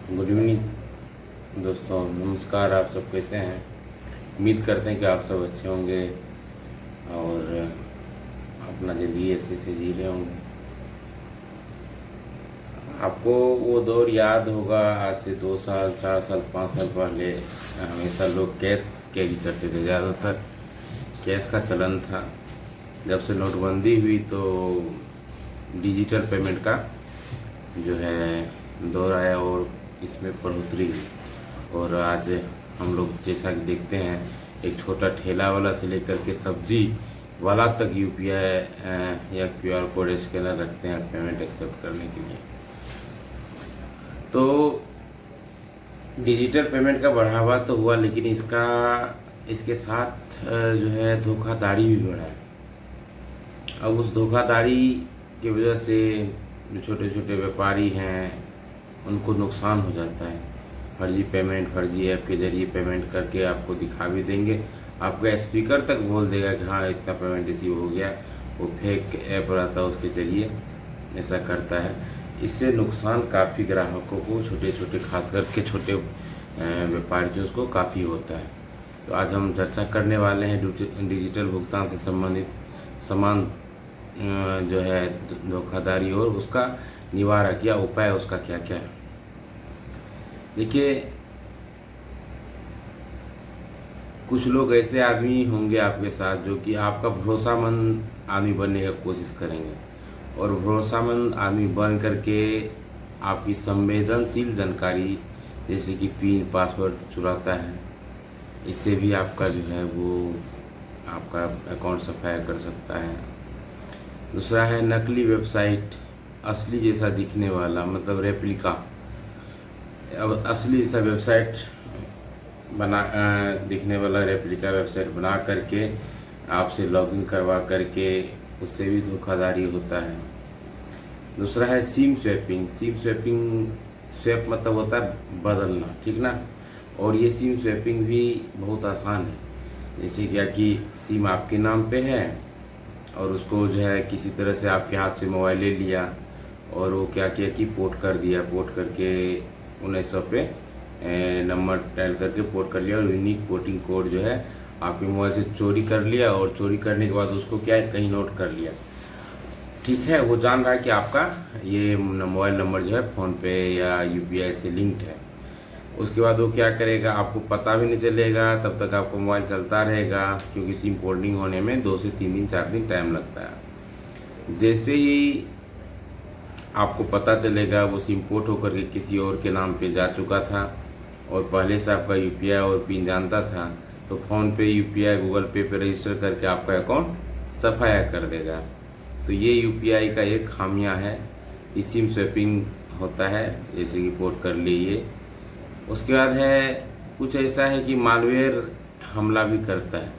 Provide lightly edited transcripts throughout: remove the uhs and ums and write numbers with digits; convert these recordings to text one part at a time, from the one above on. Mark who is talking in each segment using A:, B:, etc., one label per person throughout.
A: Good evening दोस्तों, नमस्कार। आप सब कैसे हैं? उम्मीद करते हैं कि आप सब अच्छे होंगे और अपना ज़िंदगी अच्छे से जी रहे होंगे। आपको वो दौर याद होगा, आज से 2 साल 4 साल 5 साल पहले हमेशा लोग कैश कैरी करते थे। ज़्यादातर कैश का चलन था। जब से नोटबंदी हुई तो डिजिटल पेमेंट का जो है दौर आया और इसमें बढ़ोतरी हुई। और आज हम लोग जैसा कि देखते हैं, एक छोटा ठेला वाला से लेकर के सब्जी वाला तक यूपीआई या क्यूआर कोड स्कैनर रखते हैं पेमेंट एक्सेप्ट करने के लिए। तो डिजिटल पेमेंट का बढ़ावा तो हुआ, लेकिन इसके साथ जो है धोखाधड़ी भी बढ़ा है। अब उस धोखाधड़ी की वजह से जो छोटे छोटे व्यापारी हैं उनको नुकसान हो जाता है। फर्जी पेमेंट, फर्जी ऐप के जरिए पेमेंट करके आपको दिखा भी देंगे, आपका स्पीकर तक बोल देगा कि हाँ इतना पेमेंट रिसीव हो गया। वो फेक ऐप रहता है, उसके जरिए ऐसा करता है। इससे नुकसान काफ़ी ग्राहकों को, छोटे छोटे खास करके छोटे व्यापारियों को काफ़ी होता है। तो आज हम चर्चा करने वाले हैं डिजिटल भुगतान से संबंधित समान जो है धोखाधड़ी और उसका निवारक या उपाय उसका क्या क्या है। देखिए, कुछ लोग ऐसे आदमी होंगे आपके साथ जो कि आपका भरोसामंद आदमी बनने की कोशिश करेंगे और भरोसामंद आदमी बन करके आपकी संवेदनशील जानकारी जैसे कि पिन पासवर्ड चुराता है। इससे भी आपका जो है वो आपका अकाउंट सफाया कर सकता है। दूसरा है नकली वेबसाइट, असली जैसा दिखने वाला, मतलब रेप्लिका। अब असली जैसा वेबसाइट बना दिखने वाला रेप्लिका वेबसाइट बना करके आपसे लॉगिन करवा करके उससे भी धोखाधड़ी होता है। दूसरा है सिम स्वैपिंग। स्वैप मतलब होता है बदलना, ठीक ना। और ये सिम स्वैपिंग भी बहुत आसान है। जैसे क्या कि सिम आपके नाम पे है और उसको जो है किसी तरह से आपके हाथ से मोबाइल ले लिया और वो क्या किया कि पोर्ट कर दिया। पोर्ट करके 1900 पे नंबर डायल करके पोर्ट कर लिया और यूनिक पोर्टिंग कोड जो है आपके मोबाइल से चोरी कर लिया। और चोरी करने के बाद उसको क्या है कहीं नोट कर लिया, ठीक है। वो जान रहा है कि आपका ये मोबाइल नंबर जो है फ़ोन पे या यूपीआई से लिंक्ड है। उसके बाद वो क्या करेगा, आपको पता भी नहीं चलेगा, तब तक आपका मोबाइल चलता रहेगा, क्योंकि सिम पोर्टिंग होने में 2 से 3 दिन 4 दिन टाइम लगता है। जैसे ही आपको पता चलेगा वो सिम पोर्ट होकर के किसी और के नाम पे जा चुका था और पहले से आपका यूपीआई और पिन जानता था, तो फ़ोन पे यूपीआई गूगल पे रजिस्टर करके आपका अकाउंट सफाया कर देगा। तो ये यूपीआई का एक खामियां है। इस सिम स्वैपिंग होता है, जैसे कि पोर्ट कर लिए। उसके बाद है कुछ ऐसा है कि मालवेयर हमला भी करता है।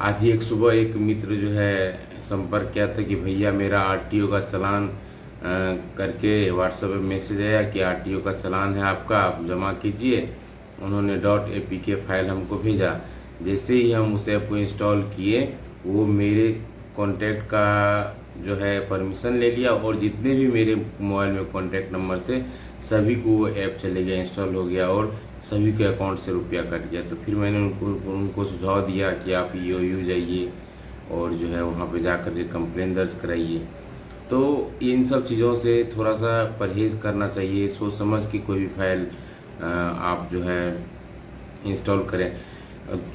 A: आज ही एक सुबह एक मित्र जो है संपर्क किया था कि भैया मेरा आरटीओ का चालान करके व्हाट्सएप पे मैसेज आया कि आरटीओ का चालान है आपका, आप जमा कीजिए। उन्होंने .apk फाइल हमको भेजा। जैसे ही हम उस ऐप को इंस्टॉल किए, वो मेरे कॉन्टैक्ट का जो है परमिशन ले लिया और जितने भी मेरे मोबाइल में कॉन्टैक्ट नंबर थे सभी को वो ऐप चले गया, इंस्टॉल हो गया और सभी के अकाउंट से रुपया कट गया। तो फिर मैंने उनको सुझाव दिया कि आप ईओयू जाइए और जो है वहाँ पे जा कर के कंप्लेन दर्ज कराइए। तो इन सब चीज़ों से थोड़ा सा परहेज़ करना चाहिए। सोच समझ के कोई भी फाइल आप जो है इंस्टॉल करें।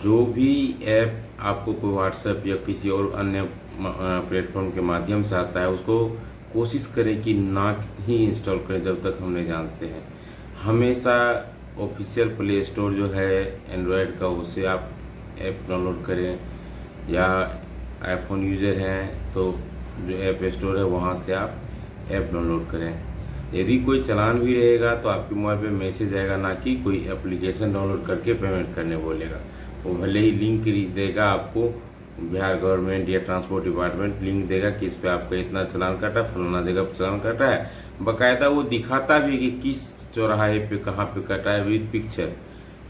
A: जो भी ऐप आपको कोई व्हाट्सएप या किसी और अन्य प्लेटफॉर्म के माध्यम से आता है, उसको कोशिश करें कि ना ही इंस्टॉल करें जब तक हम नहीं जानते हैं। हमेशा ऑफिशियल प्ले स्टोर जो है एंड्रॉयड का, उससे आप ऐप डाउनलोड करें, या आईफोन यूज़र हैं तो जो ऐप स्टोर है वहाँ से आप ऐप डाउनलोड करें। यदि कोई चालान भी रहेगा तो आपके मोबाइल पे मैसेज आएगा, ना कि कोई एप्लीकेशन डाउनलोड करके पेमेंट करने बोलेगा। वो भले ही लिंक देगा आपको, बिहार गवर्नमेंट या ट्रांसपोर्ट डिपार्टमेंट लिंक देगा कि इस पर आपका इतना चालान कटा, फलाना जगह पर चालान कटा है। बाकायदा वो दिखाता भी कि किस चौराहे पे कहाँ पे कटा है विद पिक्चर।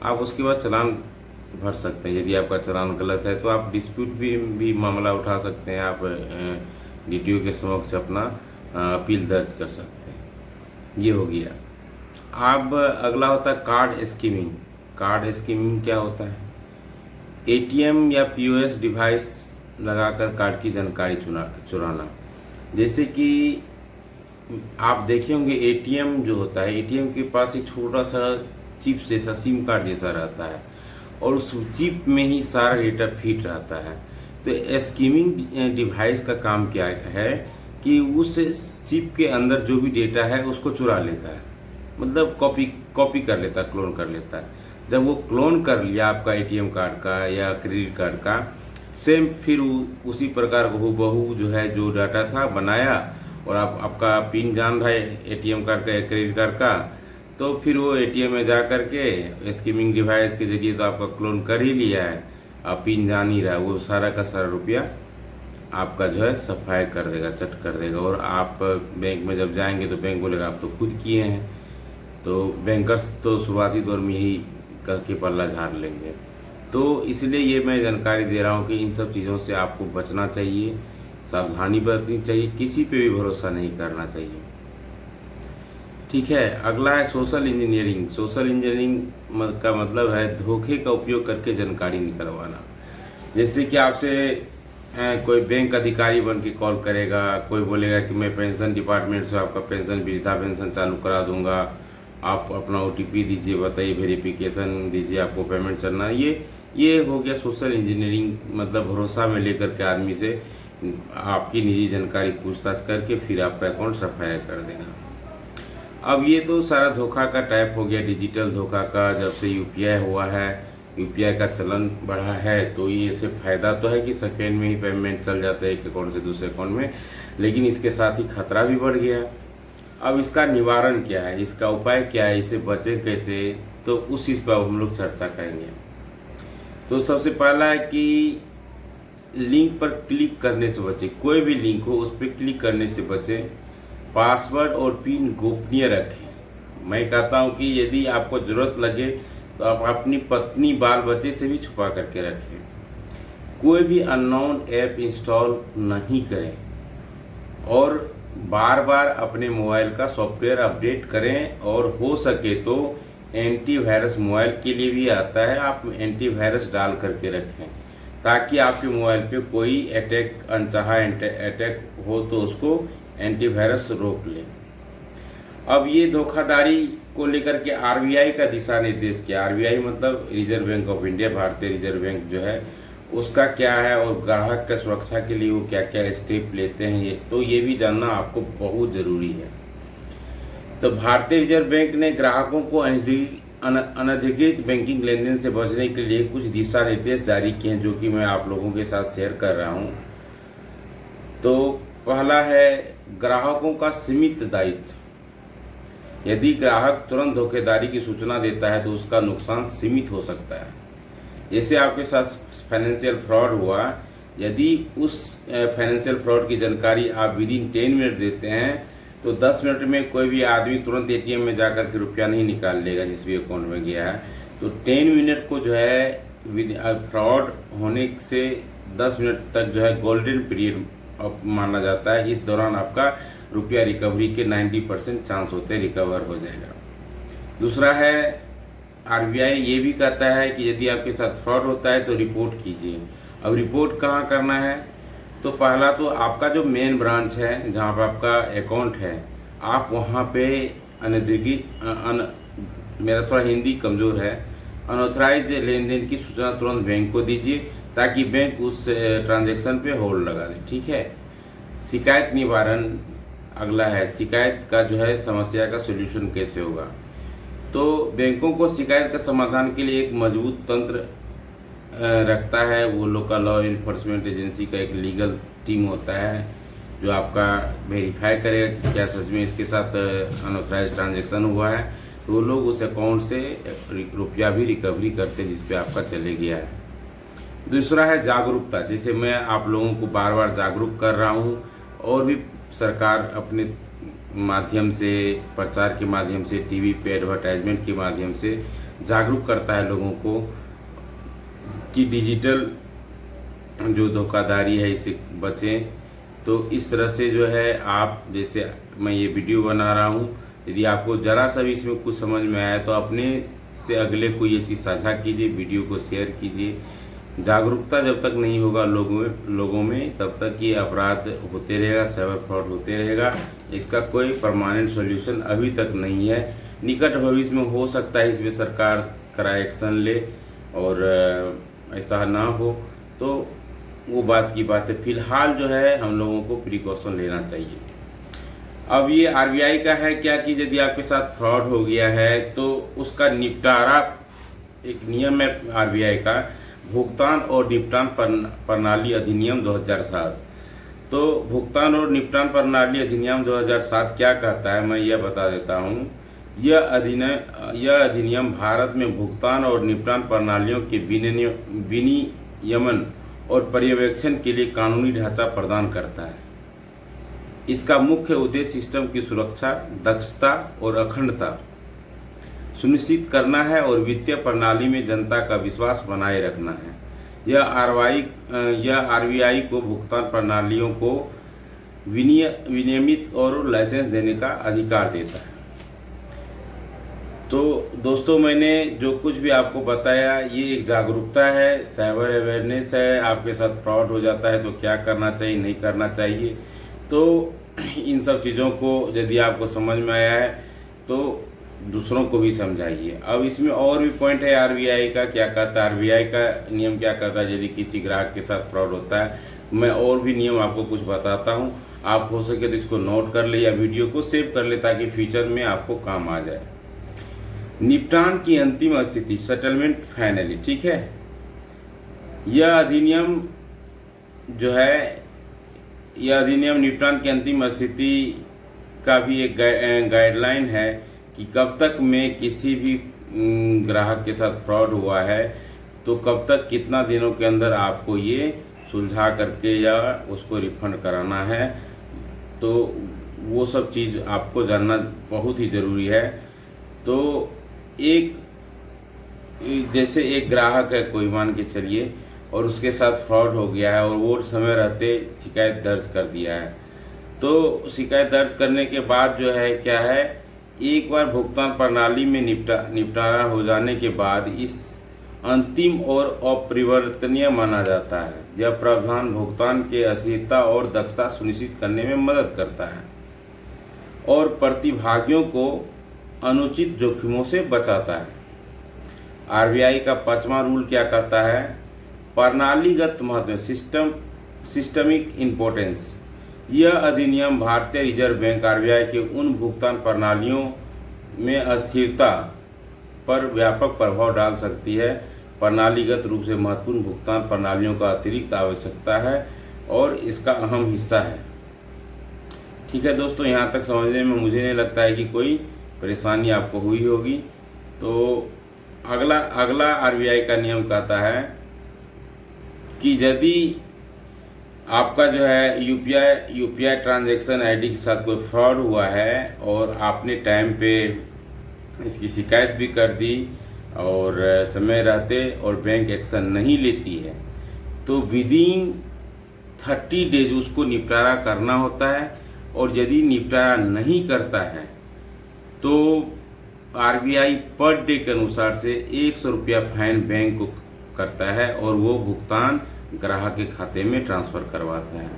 A: आप उसके बाद चालान भर सकते हैं। यदि आपका चालान गलत है तो आप डिस्प्यूट भी मामला उठा सकते हैं। आप डीटीओ के समक्ष अपना अपील दर्ज कर सकते हैं। ये हो गया। अब अगला होता है कार्ड स्कीमिंग। कार्ड स्कीमिंग क्या होता है? एटीएम या पीओएस डिवाइस लगाकर कार्ड की जानकारी चुराना। जैसे कि आप देखे होंगे एटीएम जो होता है, एटीएम के पास एक छोटा सा चिप जैसा सिम कार्ड जैसा रहता है और उस चिप में ही सारा डेटा फिट रहता है। तो स्कीमिंग डिवाइस का काम क्या है कि उस चिप के अंदर जो भी डेटा है उसको चुरा लेता है, मतलब कॉपी कर लेता है, क्लोन कर लेता है। जब वो क्लोन कर लिया आपका एटीएम कार्ड का या क्रेडिट कार्ड का, सेम फिर उसी प्रकार को हूबहू जो है जो डाटा था बनाया, और आपका पिन जान रहा है एटीएम कार्ड का या क्रेडिट कार्ड का, तो फिर वो एटीएम में जा कर के स्कीमिंग डिवाइस के जरिए तो आपका क्लोन कर ही लिया है, आप पिन जान ही रहा है, वो सारा का सारा रुपया आपका जो है सफाई कर देगा, चट कर देगा। और आप बैंक में जब जाएंगे तो बैंक बोलेगा आप तो खुद किए हैं। तो बैंकर्स तो शुरुआती दौर में यही कह के पल्ला झाड़ लेंगे। तो इसलिए ये मैं जानकारी दे रहा हूँ कि इन सब चीज़ों से आपको बचना चाहिए, सावधानी बरतनी चाहिए, किसी पे भी भरोसा नहीं करना चाहिए। ठीक है, अगला है सोशल इंजीनियरिंग। सोशल इंजीनियरिंग का मतलब है धोखे का उपयोग करके जानकारी निकलवाना। जैसे कि आपसे कोई बैंक अधिकारी बन के कॉल करेगा, कोई बोलेगा कि मैं पेंशन डिपार्टमेंट से आपका पेंशन, वृद्धा पेंशन चालू करा दूंगा, आप अपना ओटीपी दीजिए, बताइए, वेरिफिकेशन दीजिए, आपको पेमेंट चलना है। ये हो गया सोशल इंजीनियरिंग, मतलब भरोसा में लेकर के आदमी से आपकी निजी जानकारी पूछताछ करके फिर आपका अकाउंट सफाया कर देगा। अब ये तो सारा धोखा का टाइप हो गया, डिजिटल धोखा का। जब से यूपीआई हुआ है, यूपीआई का चलन बढ़ा है, तो ये से फ़ायदा तो है कि सेकेंड में ही पेमेंट चल जाता है एक अकाउंट से दूसरे अकाउंट में, लेकिन इसके साथ ही खतरा भी बढ़ गया। अब इसका निवारण क्या है, इसका उपाय क्या है, इसे बचें कैसे, तो उस चीज़ पर हम लोग चर्चा करेंगे। तो सबसे पहला है कि लिंक पर क्लिक करने से बचें। कोई भी लिंक हो उस पर क्लिक करने से बचें। पासवर्ड और पिन गोपनीय रखें। मैं कहता हूं कि यदि आपको ज़रूरत लगे तो आप अपनी पत्नी, बाल बच्चे से भी छुपा करके रखें। कोई भी अननोन ऐप इंस्टॉल नहीं करें और बार बार अपने मोबाइल का सॉफ्टवेयर अपडेट करें, और हो सके तो एंटीवायरस मोबाइल के लिए भी आता है, आप एंटीवायरस डाल करके रखें ताकि आपके मोबाइल पे कोई अटैक, अनचाहा अटैक हो तो उसको एंटीवायरस रोक ले। अब ये धोखाधड़ी को लेकर के आरबीआई का दिशा निर्देश क्या? आरबीआई मतलब रिजर्व बैंक ऑफ इंडिया, भारतीय रिजर्व बैंक जो है, उसका क्या है और ग्राहक की सुरक्षा के लिए वो क्या क्या स्टेप लेते हैं, तो ये भी जानना आपको बहुत ज़रूरी है। तो भारतीय रिजर्व बैंक ने ग्राहकों को अनधिकृत बैंकिंग लेन देन से बचने के लिए कुछ दिशा निर्देश जारी किए हैं, जो कि मैं आप लोगों के साथ शेयर कर रहा हूँ। तो पहला है ग्राहकों का सीमित दायित्व। यदि ग्राहक तुरंत धोखेधड़ी की सूचना देता है तो उसका नुकसान सीमित हो सकता है। जैसे आपके साथ फाइनेंशियल फ्रॉड हुआ, यदि उस फाइनेंशियल फ्रॉड की जानकारी आप विदिन 10 मिनट देते हैं तो 10 मिनट में कोई भी आदमी तुरंत एटीएम में जाकर के रुपया नहीं निकाल लेगा जिस भी अकाउंट में गया है। तो 10 मिनट को जो है फ्रॉड होने से 10 मिनट तक जो है गोल्डन पीरियड माना जाता है। इस दौरान आपका रुपया रिकवरी के 90% चांस होते हैं, रिकवर हो जाएगा। दूसरा है आरबीआई ये भी कहता है कि यदि आपके साथ फ्रॉड होता है तो रिपोर्ट कीजिए। अब रिपोर्ट कहाँ करना है? तो पहला तो आपका जो मेन ब्रांच है जहाँ पर आपका अकाउंट है, आप वहाँ पे मेरा थोड़ा हिंदी कमज़ोर है, अनऑथराइज लेन देन की सूचना तुरंत बैंक को दीजिए ताकि बैंक उस ट्रांजैक्शन पे होल्ड लगा दे। ठीक है। शिकायत निवारण अगला है, शिकायत का जो है समस्या का सोल्यूशन कैसे होगा? तो बैंकों को शिकायत का समाधान के लिए एक मजबूत तंत्र रखता है वो लोकल लॉ इन्फोर्समेंट एजेंसी का एक लीगल टीम होता है जो आपका वेरीफाई करेगा कि क्या सच में इसके साथ अनऑथराइज ट्रांजैक्शन हुआ है, तो वो लोग उस अकाउंट से रुपया भी रिकवरी करते हैं जिस पे आपका चले गया है। दूसरा है जागरूकता, जैसे मैं आप लोगों को बार बार जागरूक कर रहा हूँ और भी सरकार अपने माध्यम से, प्रचार के माध्यम से, टीवी पे एडवर्टाइजमेंट के माध्यम से जागरूक करता है लोगों को कि डिजिटल जो धोखाधड़ी है इससे बचें। तो इस तरह से जो है आप, जैसे मैं ये वीडियो बना रहा हूँ यदि आपको ज़रा सा भी इसमें कुछ समझ में आया तो अपने से अगले को ये चीज़ साझा कीजिए, वीडियो को शेयर कीजिए। जागरूकता जब तक नहीं होगा लोगों में तब तक ये अपराध होते रहेगा, साइबर फ्रॉड होते रहेगा। इसका कोई परमानेंट सॉल्यूशन अभी तक नहीं है। निकट भविष्य में हो सकता है इसमें सरकार कड़ा एक्शन ले और ऐसा ना हो तो वो बात की बात है। फिलहाल जो है हम लोगों को प्रिकॉशन लेना चाहिए। अब ये आरबीआई का है क्या कि यदि आपके साथ फ्रॉड हो गया है तो उसका निपटारा, एक नियम है आरबीआई का, भुगतान और निपटान प्रणाली अधिनियम 2007। तो भुगतान और निपटान प्रणाली अधिनियम 2007 क्या कहता है मैं यह बता देता हूँ। यह अधिनियम भारत में भुगतान और निपटान प्रणालियों के विनियमन और पर्यवेक्षण के लिए कानूनी ढांचा प्रदान करता है। इसका मुख्य उद्देश्य सिस्टम की सुरक्षा, दक्षता और अखंडता सुनिश्चित करना है और वित्तीय प्रणाली में जनता का विश्वास बनाए रखना है। यह आरबीआई को भुगतान प्रणालियों को विनियमित और लाइसेंस देने का अधिकार देता है। तो दोस्तों, मैंने जो कुछ भी आपको बताया ये एक जागरूकता है, साइबर अवेयरनेस है। आपके साथ फ्रॉड हो जाता है तो क्या करना चाहिए, नहीं करना चाहिए। तो इन सब चीज़ों को यदि आपको समझ में आया है तो दूसरों को भी समझाइए। अब इसमें और भी पॉइंट है आरबीआई का, क्या कहता है आरबीआई का नियम, क्या कहता है यदि किसी ग्राहक के साथ फ्रॉड होता है। मैं और भी नियम आपको कुछ बताता हूँ, आप हो सके तो इसको नोट कर ले या वीडियो को सेव कर ले ताकि फ्यूचर में आपको काम आ जाए। निपटान की अंतिम स्थिति, सेटलमेंट फाइनली, ठीक है। यह अधिनियम जो है, यह अधिनियम निपटान की अंतिम स्थिति का भी एक गाइडलाइन है कि कब तक में किसी भी ग्राहक के साथ फ्रॉड हुआ है तो कब तक कितना दिनों के अंदर आपको ये सुलझा करके या उसको रिफंड कराना है। तो वो सब चीज़ आपको जानना बहुत ही ज़रूरी है। तो जैसे एक ग्राहक है कोई, मान के चलिए, और उसके साथ फ्रॉड हो गया है और वो समय रहते शिकायत दर्ज कर दिया है। तो शिकायत दर्ज करने के बाद जो है क्या है, एक बार भुगतान प्रणाली में निपटारा हो जाने के बाद इस अंतिम और अपरिवर्तनीय माना जाता है। यह प्रावधान भुगतान के अस्थिरता और दक्षता सुनिश्चित करने में मदद करता है और प्रतिभागियों को अनुचित जोखिमों से बचाता है। आरबीआई का 5वां रूल क्या कहता है, प्रणालीगत महत्व, सिस्टमिक इम्पोर्टेंस। यह अधिनियम भारतीय रिजर्व बैंक आरबीआई के उन भुगतान प्रणालियों में अस्थिरता पर व्यापक प्रभाव डाल सकती है। प्रणालीगत रूप से महत्वपूर्ण भुगतान प्रणालियों का अतिरिक्त आवश्यकता है और इसका अहम हिस्सा है। ठीक है दोस्तों, यहाँ तक समझने में मुझे नहीं लगता है कि कोई परेशानी आपको हुई होगी। तो अगला आरबीआई का नियम कहता है कि यदि आपका जो है यूपीआई ट्रांजैक्शन आईडी के साथ कोई फ्रॉड हुआ है और आपने टाइम पे इसकी शिकायत भी कर दी और समय रहते और बैंक एक्शन नहीं लेती है तो विदिन 30 डेज उसको निपटारा करना होता है। और यदि निपटारा नहीं करता है तो आरबीआई पर डे के अनुसार से 100 रुपया फाइन बैंक को करता है और वो भुगतान ग्राहक के खाते में ट्रांसफ़र करवाता है।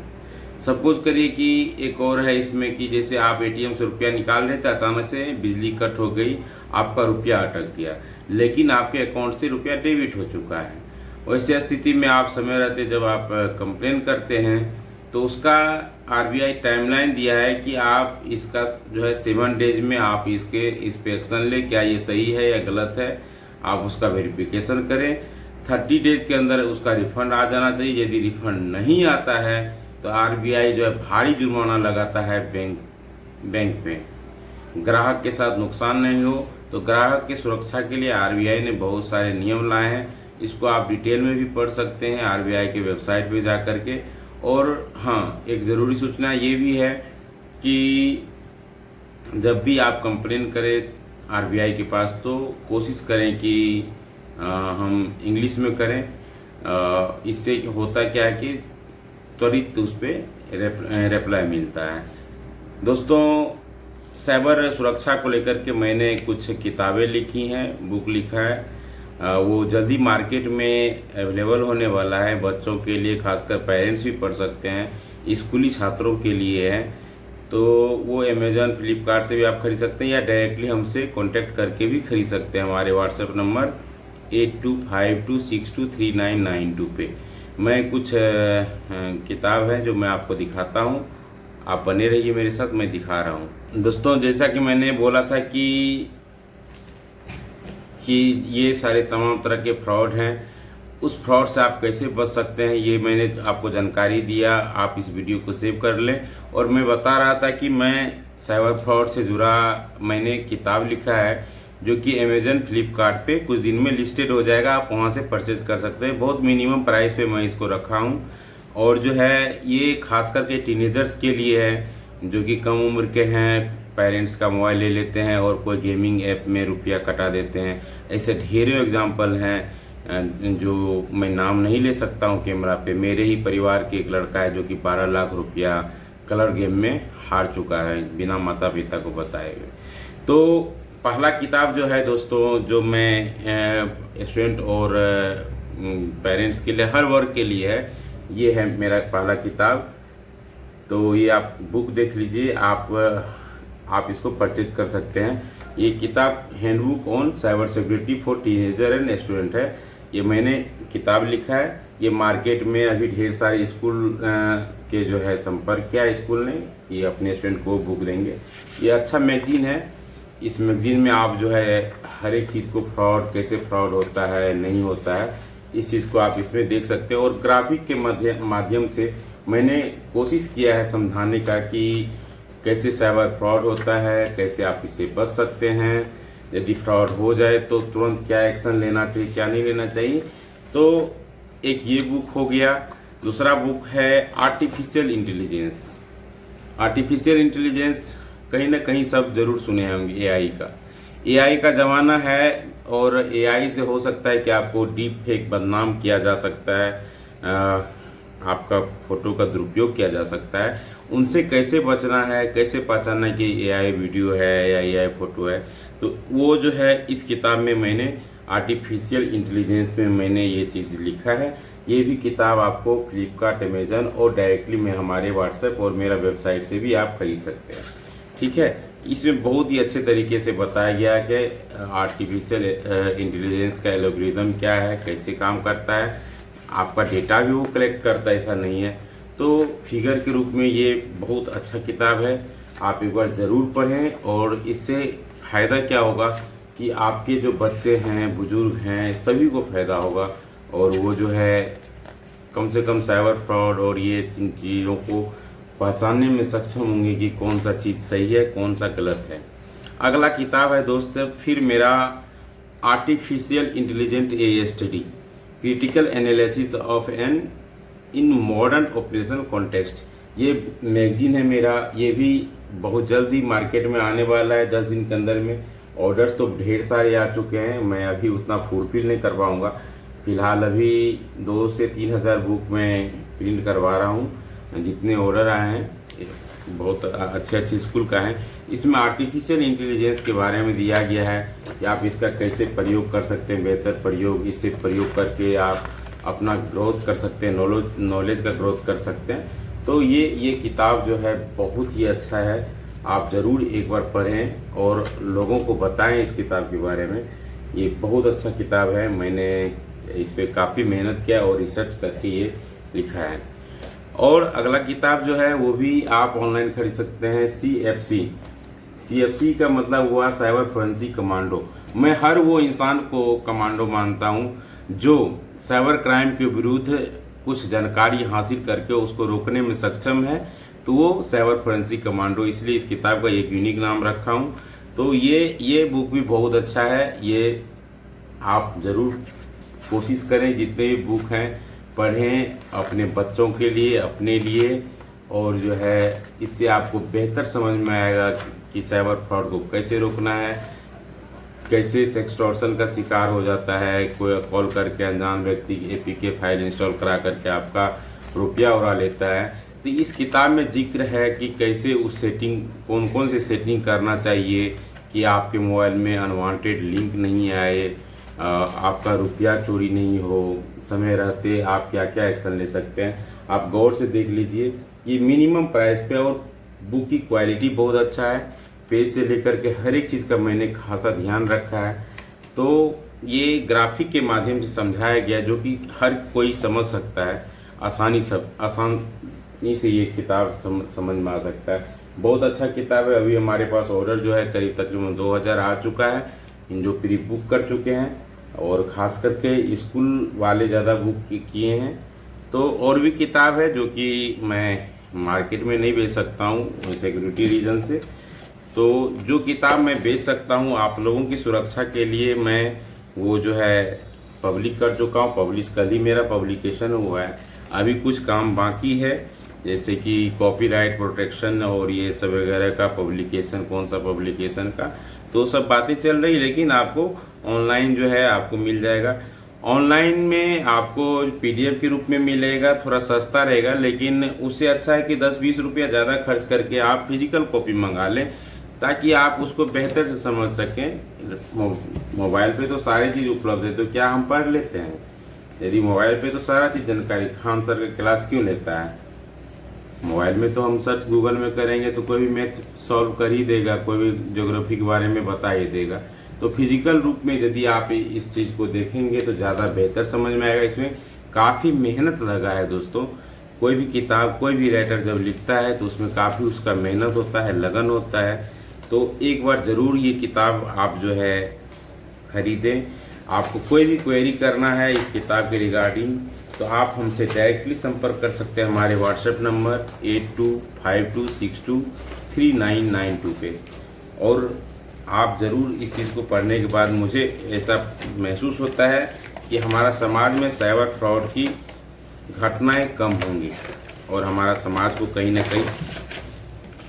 A: सपोज करिए कि एक और है इसमें कि जैसे आप एटीएम से रुपया निकाल रहे थे, अचानक से बिजली कट हो गई, आपका रुपया अटक गया, लेकिन आपके अकाउंट से रुपया डेबिट हो चुका है। वैसे स्थिति में आप समय रहते जब आप कंप्लेन करते हैं तो उसका आरबीआई टाइमलाइन दिया है कि आप इसका जो है 7 डेज में आप इस पे एक्शन ले, क्या ये सही है या गलत है, आप उसका वेरिफिकेशन करें। 30 डेज के अंदर उसका रिफंड आ जाना चाहिए। यदि रिफंड नहीं आता है तो आरबीआई जो है भारी जुर्माना लगाता है बैंक पे। ग्राहक के साथ नुकसान नहीं हो तो ग्राहक की सुरक्षा के लिए आरबीआई ने बहुत सारे नियम लाए हैं। इसको आप डिटेल में भी पढ़ सकते हैं आरबीआई के वेबसाइट पे जा कर के। और हाँ, एक ज़रूरी सूचना ये भी है कि जब भी आप कंप्लेन करें आरबीआई के पास तो कोशिश करें कि हम इंग्लिश में करें। इससे होता क्या है कि त्वरित उस पर रिप्लाई मिलता है। दोस्तों, साइबर सुरक्षा को लेकर के मैंने कुछ किताबें लिखी हैं, बुक लिखा है। वो जल्दी मार्केट में अवेलेबल होने वाला है, बच्चों के लिए, खासकर पेरेंट्स भी पढ़ सकते हैं, स्कूली छात्रों के लिए है। तो वो अमेज़न फ्लिपकार्ट से भी आप खरीद सकते हैं या डायरेक्टली हमसे कांटेक्ट करके भी खरीद सकते हैं हमारे व्हाट्सएप नंबर 8252623992 पे। मैं कुछ किताब है जो मैं आपको दिखाता हूँ, आप बने रहिए मेरे साथ, मैं दिखा रहा हूँ। दोस्तों, जैसा कि मैंने बोला था कि ये सारे तमाम तरह के फ्रॉड हैं, उस फ्रॉड से आप कैसे बच सकते हैं ये मैंने आपको जानकारी दिया। आप इस वीडियो को सेव कर लें। और मैं बता रहा था कि मैं साइबर फ्रॉड से जुड़ा मैंने किताब लिखा है जो कि अमेज़न फ्लिपकार्ट पे कुछ दिन में लिस्टेड हो जाएगा, आप वहाँ से परचेज कर सकते हैं। बहुत मिनिमम प्राइस पे मैं इसको रखा हूँ। और जो है ये खास करके टीनेजर्स के लिए है जो कि कम उम्र के हैं, पेरेंट्स का मोबाइल ले लेते हैं और कोई गेमिंग ऐप में रुपया कटा देते हैं। ऐसे ढेरों एग्जाम्पल हैं जो मैं नाम नहीं ले सकता हूं कैमरा पे। मेरे ही परिवार के एक लड़का है जो कि 12 लाख रुपया कलर गेम में हार चुका है बिना माता पिता को बताए हुए। तो पहला किताब जो है दोस्तों, जो मैं स्टूडेंट और पेरेंट्स के लिए, हर वर्ग के लिए है, ये है मेरा पहला किताब। तो ये आप बुक देख लीजिए, आप इसको परचेज कर सकते हैं। ये किताब handbook on cyber security for teenager and student है। ये मैंने किताब लिखा है। ये मार्केट में अभी ढेर सारे स्कूल के जो है संपर्क किया स्कूल ने, ये अपने स्टूडेंट को बुक देंगे। ये अच्छा मैगजीन है। इस मैगजीन में आप जो है हर एक चीज़ को, फ्रॉड कैसे फ्रॉड होता है नहीं होता है, इस चीज़ को आप इसमें देख सकते हो। और ग्राफिक के माध्यम से मैंने कोशिश किया है समझाने का कि कैसे साइबर फ्रॉड होता है, कैसे आप इससे बच सकते हैं, यदि फ्रॉड हो जाए तो तुरंत क्या एक्शन लेना चाहिए, क्या नहीं लेना चाहिए। तो एक ये बुक हो गया। दूसरा बुक है आर्टिफिशियल इंटेलिजेंस। आर्टिफिशियल इंटेलिजेंस कहीं ना कहीं सब जरूर सुने होंगे। एआई का ज़माना है और एआई से हो सकता है कि आपको डीप फेक बदनाम किया जा सकता है, आपका फोटो का दुरुपयोग किया जा सकता है। उनसे कैसे बचना है, कैसे पहचानना कि एआई वीडियो है या एआई फोटो है, तो वो जो है इस किताब में मैंने आर्टिफिशियल इंटेलिजेंस में मैंने ये चीज़ लिखा है। ये भी किताब आपको फ्लिपकार्ट, अमेज़न और डायरेक्टली में हमारे व्हाट्सएप और मेरा वेबसाइट से भी आप खरीद सकते हैं। ठीक है, इसमें बहुत ही अच्छे तरीके से बताया गया है कि आर्टिफिशियल इंटेलिजेंस का एल्गोरिदम क्या है, कैसे काम करता है, आपका डेटा भी वो कलेक्ट करता है, ऐसा नहीं है। तो फिगर के रूप में ये बहुत अच्छा किताब है, आप एक बार ज़रूर पढ़ें। और इससे फ़ायदा क्या होगा कि आपके जो बच्चे हैं, बुजुर्ग हैं, सभी को फ़ायदा होगा। और वो जो है कम से कम साइबर फ्रॉड और ये चीज़ों को पहचानने में सक्षम होंगे कि कौन सा चीज़ सही है, कौन सा गलत है। अगला किताब है दोस्त फिर मेरा artificial intelligent AI study, critical analysis of an in modern operation context. ये मैगजीन है मेरा। ये भी बहुत जल्दी मार्केट में आने वाला है, 10 दिन के अंदर में। ऑर्डर्स तो ढेर सारे आ चुके हैं, मैं अभी उतना फुलफिल नहीं कर पाऊँगा। फिलहाल अभी 2 से 3 हज़ार बुक मैं प्रिंट करवा रहा हूँ। जितने ऑर्डर आए हैं बहुत अच्छे स्कूल का है। इसमें आर्टिफिशियल इंटेलिजेंस के बारे में दिया गया है कि आप इसका कैसे प्रयोग कर सकते हैं, बेहतर प्रयोग। इससे प्रयोग करके आप अपना ग्रोथ कर सकते हैं, नॉलेज का ग्रोथ कर सकते हैं। तो ये किताब जो है बहुत ही अच्छा है, आप ज़रूर एक बार पढ़ें और लोगों को बताएं इस किताब के बारे में। ये बहुत अच्छा किताब है, मैंने इस पर काफ़ी मेहनत किया और रिसर्च करके ये लिखा है। और अगला किताब जो है वो भी आप ऑनलाइन खरीद सकते हैं, CFC का मतलब हुआ साइबर फोरेंसिक कमांडो। मैं हर वो इंसान को कमांडो मानता हूँ जो साइबर क्राइम के विरुद्ध कुछ जानकारी हासिल करके उसको रोकने में सक्षम है, तो वो साइबर फोरेंसिक कमांडो, इसलिए इस किताब का एक यूनिक नाम रखा हूँ। तो ये बुक भी बहुत अच्छा है, ये आप ज़रूर कोशिश करें, जितने भी बुक हैं पढ़ें अपने बच्चों के लिए, अपने लिए। और जो है इससे आपको बेहतर समझ में आएगा कि साइबर फ्रॉड को कैसे रोकना है, कैसे सेक्सटॉर्शन का शिकार हो जाता है, कोई कॉल करके अनजान व्यक्ति APK फाइल इंस्टॉल करा करके आपका रुपया उड़ा लेता है। तो इस किताब में जिक्र है कि कैसे उस सेटिंग, कौन कौन से सेटिंग करना चाहिए कि आपके मोबाइल में अनवांटेड लिंक नहीं आए, आपका रुपया चोरी नहीं हो, समय रहते आप क्या क्या एक्शन ले सकते हैं। आप गौर से देख लीजिए, ये मिनिमम प्राइस पे और बुक की क्वालिटी बहुत अच्छा है। पेज से लेकर के हर एक चीज़ का मैंने खासा ध्यान रखा है। तो ये ग्राफिक के माध्यम से समझाया गया जो कि हर कोई समझ सकता है, आसानी से ये किताब समझ में आ सकता है। बहुत अच्छा किताब है। अभी हमारे पास ऑर्डर जो है करीब तकरीबन 2000 आ चुका है, इन जो प्री बुक कर चुके हैं, और ख़ास करके स्कूल वाले ज़्यादा बुक किए हैं। तो और भी किताब है जो कि मैं मार्केट में नहीं बेच सकता हूँ सिक्योरिटी रीज़न से। तो जो किताब मैं बेच सकता हूँ आप लोगों की सुरक्षा के लिए, मैं वो जो है पब्लिक कर चुका हूँ। पब्लिश कल ही मेरा पब्लिकेशन हुआ है। अभी कुछ काम बाकी है, जैसे कि कॉपीराइट प्रोटेक्शन और ये सब वगैरह का पब्लिकेशन, कौन सा पब्लिकेशन का, तो सब बातें चल रही। लेकिन आपको ऑनलाइन जो है आपको मिल जाएगा। ऑनलाइन में आपको PDF के रूप में मिलेगा, थोड़ा सस्ता रहेगा, लेकिन उससे अच्छा है कि 10-20 रुपया ज़्यादा खर्च करके आप फिजिकल कॉपी मंगा लें, ताकि आप उसको बेहतर से समझ सकें। मोबाइल पे तो सारी चीज़ उपलब्ध है, तो क्या हम पढ़ लेते हैं? यदि मोबाइल पे तो सारा चीज़ जानकारी, खान सर का क्लास क्यों लेता है? मोबाइल में तो हम सर्च गूगल में करेंगे तो कोई भी मैथ सॉल्व कर ही देगा, कोई भी ज्योग्राफी के बारे में बता ही देगा। तो फिजिकल रूप में यदि आप इस चीज़ को देखेंगे तो ज़्यादा बेहतर समझ में आएगा। इसमें काफ़ी मेहनत लगा है दोस्तों। कोई भी किताब, कोई भी राइटर जब लिखता है तो उसमें काफ़ी उसका मेहनत होता है, लगन होता है। तो एक बार ज़रूर ये किताब आप जो है ख़रीदें। आपको कोई भी क्वेरी करना है इस किताब के रिगार्डिंग तो आप हमसे डायरेक्टली संपर्क कर सकते हैं हमारे व्हाट्सएप नंबर 8252623992 पे। और आप ज़रूर इस चीज़ को पढ़ने के बाद, मुझे ऐसा महसूस होता है कि हमारा समाज में साइबर फ्रॉड की घटनाएं कम होंगी और हमारा समाज को कहीं ना कहीं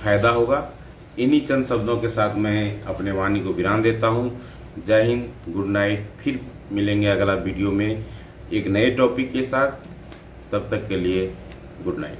A: फायदा होगा। इन्हीं चंद शब्दों के साथ मैं अपने वाणी को विराम देता हूँ। जय हिंद, गुड नाइट। फिर मिलेंगे अगला वीडियो में एक नए टॉपिक के साथ। तब तक के लिए गुड नाइट।